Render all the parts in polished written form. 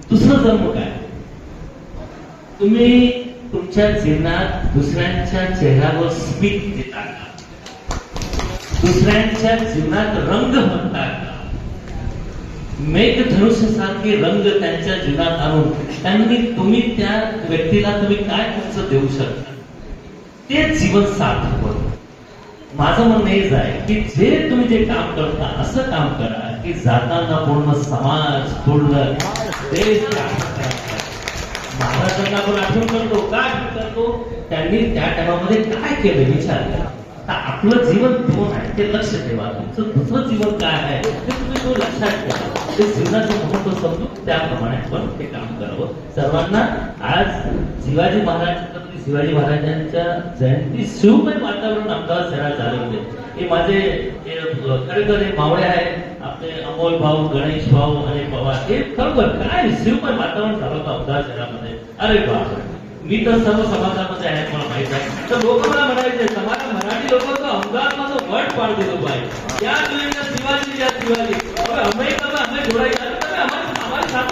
दुसरं जन्म काय? तुम्ही तुमच्या जीवनात दुसऱ्यांच्या चेहऱ्यावर स्मित देता का? दुसऱ्यांच्या जीवनात रंग भरता का? मेघधनुष्यासारखे रंग त्यांच्या जीवनात आणून तुम्ही त्या व्यक्तीला तुम्ही काय तुमचं देऊ शकता? ते जीवन सार्थक होतं. माझं म्हणणं हेच आहे की जे तुम्ही जे काम करता असं काम करा की जाताना पूर्ण समाज, पूर्ण देश महाराजांना आपण आठवण करतो. काय आठवण करतो? त्यांनी त्या टायमामध्ये काय केलं विचार करा. आता आपलं जीवन दोन आहे ते लक्ष ठेवा. तुमचं दुसरं जीवन काय आहे ते तुम्ही तो लक्षात ठेवा. ते जीवनाचं महत्व समजून त्याप्रमाणे आपण ते काम करावं. सर्वांना आज शिवाजी महाराजांच्या जयंती शिवमय वातावरण अहमदाबाद शहरात झाले होते. हे माझे खरेखर मावळे आहेत आपले अमोल भाऊ, गणेश भाऊ आणि पवार. हे खरोखर काय शिवमय वातावरण झालं होतं अहमदाबाद शहरामध्ये. अरे बाप, मी तर सर्व समाजामध्ये आहे मला माहित आहे. तर लोक मला म्हणायचे समाज मराठी लोक तो अहमदाबाद माझं वट पाड दिलो पाहिजे. या शिवाजी या शिवाजी हमें जोड़ाई हमारे साथ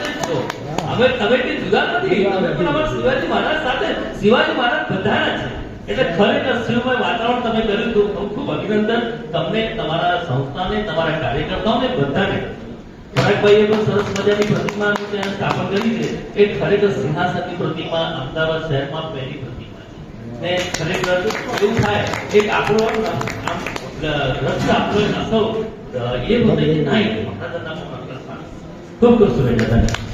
हमें તમે કે જુદા નથી. તમે પણ અમારા શિવાજી મહારાજ સાથે શિવાજી મહારાજ બધાના છે. એટલે ખરેખર શિવમય વાતાવરણ તમે કર્યું તો ખૂબ ખૂબ અભિનંદન તમને, તમારા સંસ્થાને, તમારા કાર્યકર્તાઓને બધાને. ભરતભાઈએ પણ સરસ મજાની પ્રતિમાનું ત્યાં સ્થાપન કરી છે. એ ખરેખર સિંહાસનની પ્રતિમા અમદાવાદ શહેરમાં પહેલી પ્રતિમા છે. ને ખરેખર એવું થાય એક આપણો આમ રસ્તો આપણો નસો એ બધે નહીં મહારાજના ખૂબ ખૂબ શુભેચ્છા.